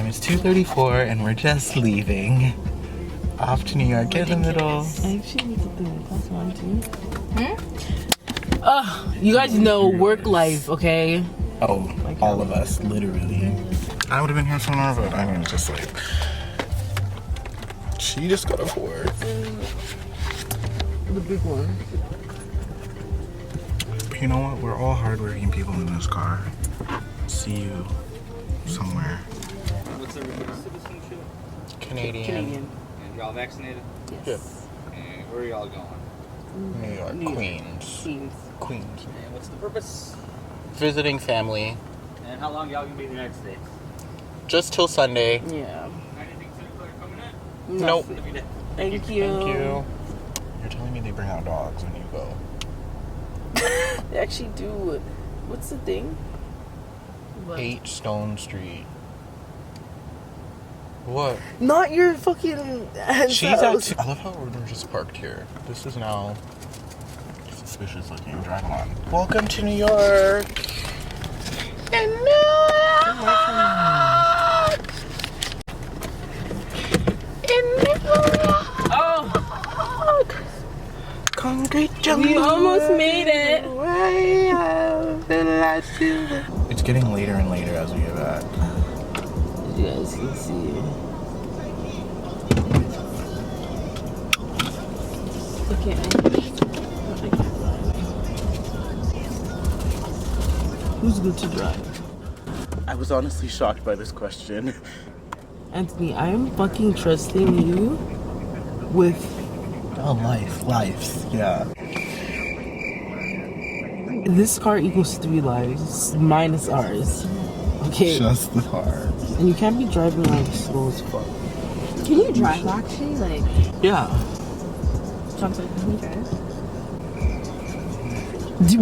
time is 2:34 and we're just leaving. Off to New York in the middle. I actually need to do it. That's one too. You guys know work life, okay? Oh, all of us, literally. I would have been here for an hour, but I'm just like, she just got off work. The big one. But you know what? We're all hardworking people in this car. See you somewhere. What's the citizenship? Canadian. And y'all vaccinated? Yes. And where are y'all going? New York, Queens. Queens. And what's the purpose? Visiting family. And how long y'all gonna be in the United States? Just till Sunday. Yeah. Anything particular coming in? Nope. Thank you. Thank you. You're telling me they bring out dogs when you go. They actually do. What's the thing? 8 Stone Street. What? Not your fucking. She's actually. I love how we're just parked here. This is now suspicious looking. Drive on. Welcome to New York. In New York. In New York. Oh, Concrete jungle. we almost made it. It's getting later and later as we get back. You guys can see. Okay. Who's good to drive? I was honestly shocked by this question. Anthony, I am fucking trusting you with Lives, yeah. this car equals 3 lives minus ours. Okay. Just the car. And you can't be driving like slow as fuck. Can you drive actually? Like, Yeah. Johnson, can you drive?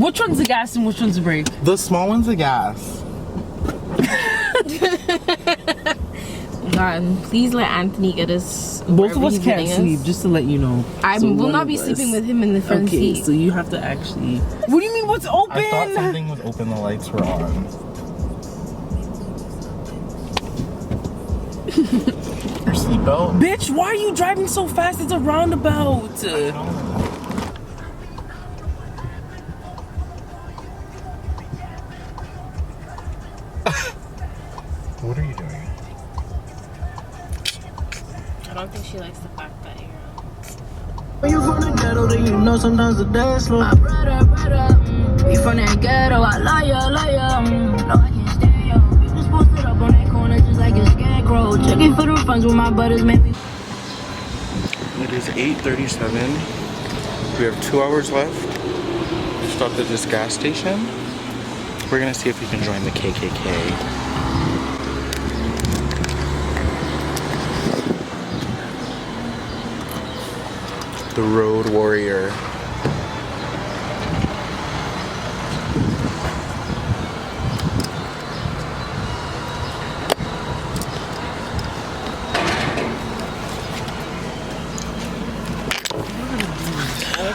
Which one's the gas and which one's the brake? The small one's a gas. God, please let Anthony get us. Both of wherever us he's can't getting sleep, us. just to let you know. I So will one not of be us- sleeping with him in the front Okay, seat. so you have to actually. What do you mean? What's open? I thought something was open, the lights were on. Your seatbelt? Bitch, why are you driving so fast? It's a roundabout. What are you doing? I don't think she likes the fact that you're. When you from the ghetto, then you know sometimes the dance slow. My brother, we from that ghetto. I love ya. No, I can't stand ya. We just posted up on that corner just like a scarecrow. Checking for the funds with my brothers, man. It is 8:37. We have 2 hours left. We stopped at this gas station. We're gonna see if we can join the KKK. The Road Warrior.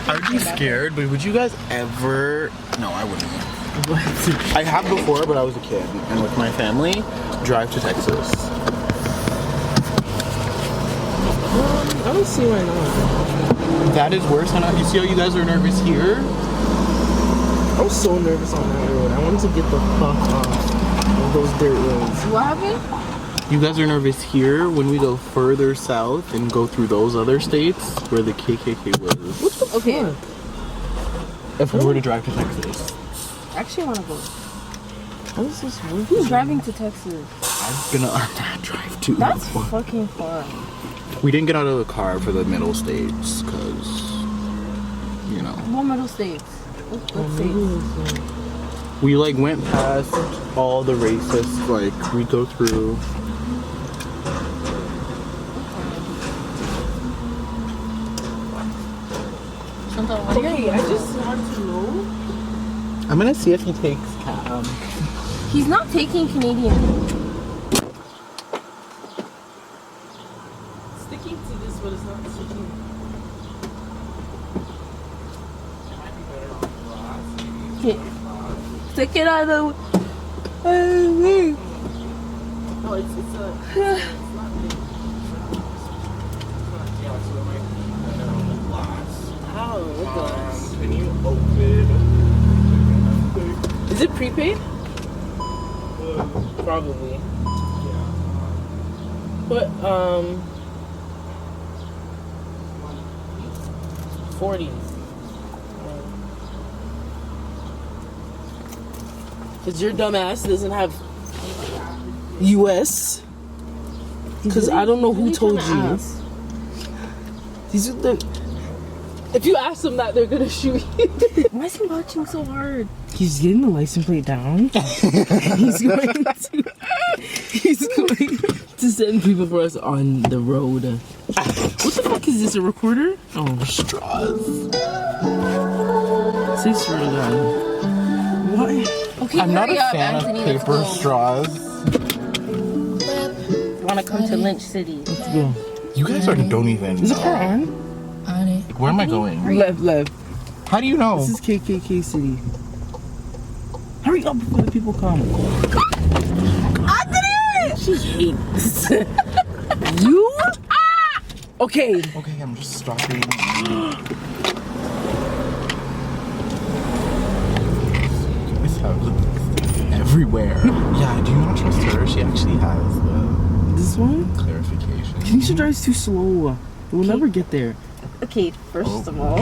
I'd be scared, but would you guys ever? No, I wouldn't. I have before, but I was a kid, and with my family, drive to Texas. I don't see why not. That is worse than you see how you guys are nervous here. I was so nervous on that road. I wanted to get the fuck off of those dirt roads. What happened? You guys are nervous here when we go further south and go through those other states where the KKK was. What the Okay. fuck? If we were to drive to Texas. I actually want to go. How is this working? Who's driving to Texas? I'm gonna that drive too. That's fucking far. We didn't get out of the car for the middle states because, you know. What middle states? What states? We like went past all the racists, like we go through. Okay, I just want to know. I'm gonna see if he takes He's not taking Canadian. Sticking to this, but it's not sticking. Okay. Stick it out of the way. No, it's not big. Yeah, so it might be better on the glass. How? What glass? Can you open? Is it prepaid? Probably. Yeah. But 40. Cause your dumb ass doesn't have US. Cause I don't know who told you. These are the. If you ask them that, they're gonna shoot you. Why is he watching so hard? He's getting the license plate down. He's going to send people for us on the road. What the fuck is this? A recorder? Oh, straws. Say swear to God. What? Okay, I'm not a hurry up, fan Anthony, of let's paper go. straws. Want to come to Lynch City? Let's go. You guys don't even. Is the car on? On it. Where am I going? Left. How do you know? This is KKK City. Hurry up before the people come. She hates you. Okay. Okay, I'm just stopping. This house everywhere. Yeah, do you not trust her? She actually has This one? clarification. Nisha drives too slow. We'll never get there. Okay, first of all.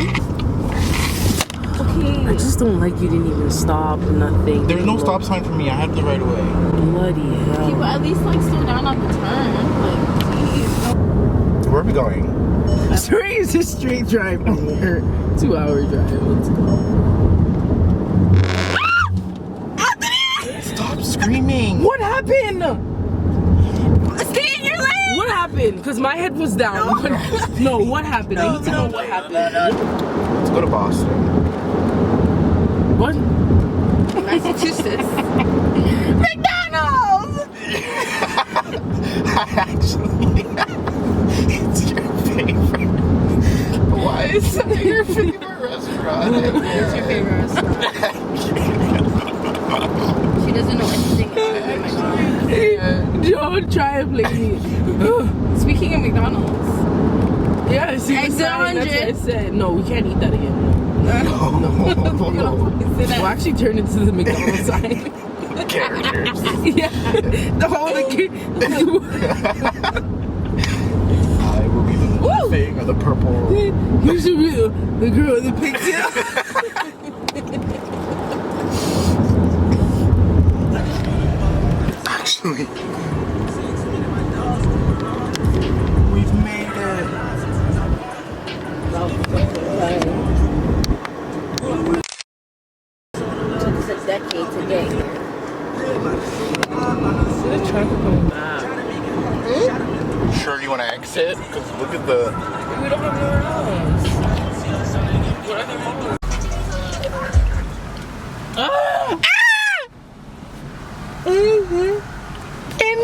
I just don't like you didn't even stop, nothing. There's no stop sign for me. I had the right of way. Bloody hell. People at least like slow down on the turn. Like, geez. Where are we going? Sorry, it's a straight drive from here. 2 hour drive. Let's go. Stop screaming. What happened? Stay in your lane! What happened? Because my head was down. No, what happened? I need to know what happened. Let's go to Boston. What? Massachusetts. McDonald's! Actually, it's your favorite. Why is it your favorite restaurant? What's your favorite restaurant? She doesn't know anything about McDonald's. Don't try and play me. Speaking of McDonald's. Yeah, see, Eggs that's what I 100. said. No, we can't eat that again. We'll actually turn into the McDonald's sign. Characters. Yeah. The whole I will be the blue thing or the purple. You should be the girl with the pigtail. Actually, we've made it. Took us a decade to get here. The traffic going back. Sure, you want to exit? Because look at the. We don't have nowhere else. In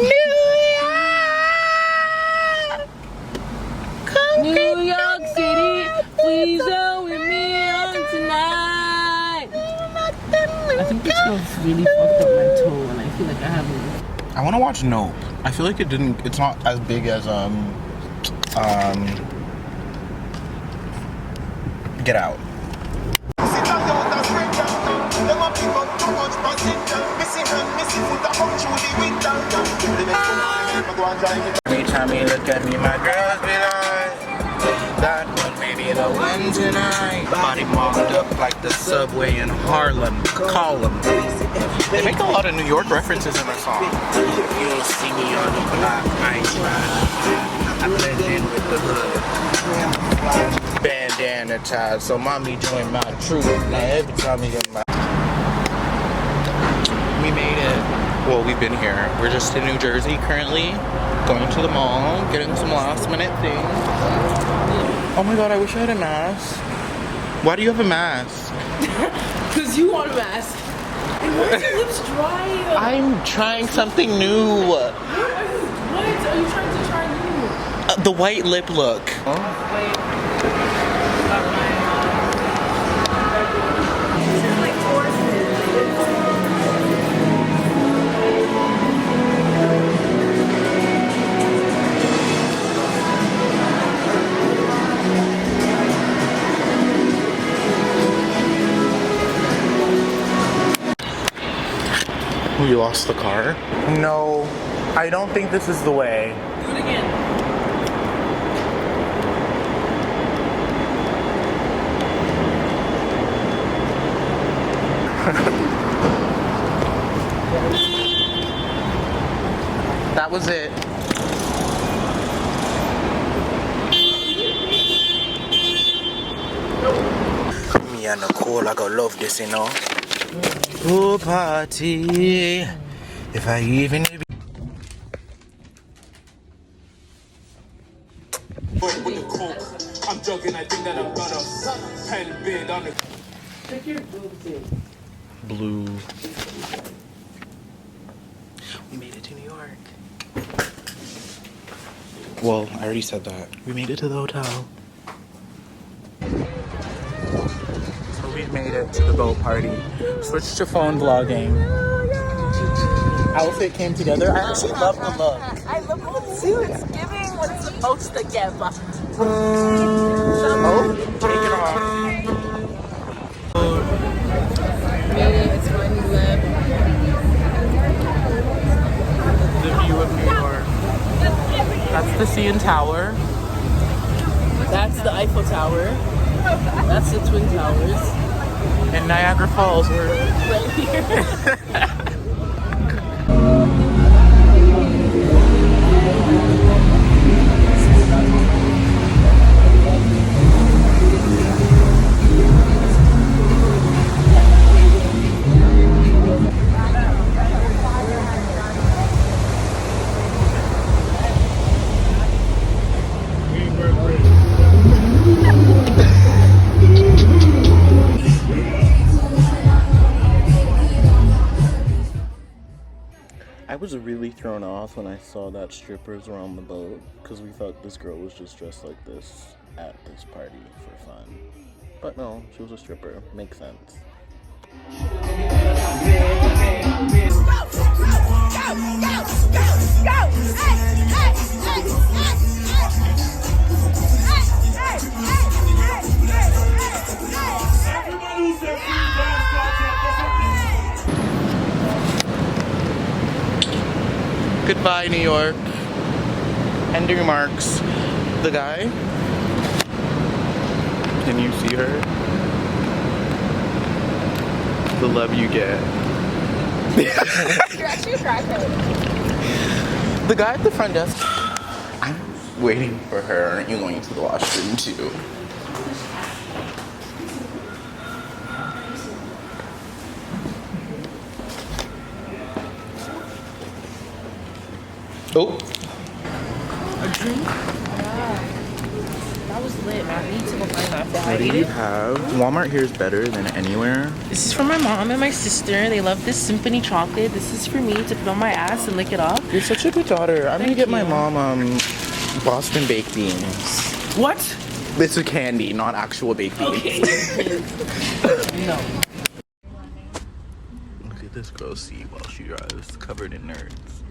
New York City, please go with me on tonight. I think this girl's really fucked up my toe, and I feel like I haven't. I want to watch Nope. I feel like it's not as big as Get Out. Every time you look at me, my girls be like, that one may be the one tonight. Body mocked up like the subway in Harlem. Call them. They make a lot of New York references in their song. You'll see me on the block, I ain't right. I blend in with the hood. Bandana ties, so mommy joined my troop. Now every time you get my... We made it. Well, we've been here. We're just in New Jersey currently, going to the mall, getting some last minute things. Oh my god, I wish I had a mask. Why do you have a mask? Because you want a mask. And why is your lips dry? I'm trying something new. What are you trying to try new? The white lip look. You lost the car? No, I don't think this is the way. Do it again. That was it. Me and Nicole, I gonna love this, you know. Oh, party. If I even be. With the coke, I'm joking. I think that I'm gonna pen bid on the. Blue. We made it to New York. Well, I already said that. We made it to the hotel. So we made it to the boat party. Switched to phone vlogging. Outfit came together. I actually love the look. I love it too. It's giving what it's supposed to give. Oh, take it off. Made it. It's finally left. The view of New York. That's the CN Tower. That's the Eiffel Tower. That's the Twin Towers. And Niagara Falls. We're Right here. I was really thrown off when I saw that strippers were on the boat because we thought this girl was just dressed like this at this party for fun. But no, she was a stripper. Makes sense. Goodbye, New York. End remarks. The guy. Can you see her? The love you get. You're actually a crackhead. The guy at the front desk. I'm waiting for her. Aren't you going to the washroom too? Oh. A drink? That was lit, man. I need to go find that. What do you have? Walmart here is better than anywhere. This is for my mom and my sister. They love this symphony chocolate. This is for me to put on my ass and lick it off. You're such a good daughter. I'm gonna Thank get my you. mom Boston baked beans. What? This is candy, not actual baked beans. Okay. No. Look at this girl see while she drives, covered in nerds.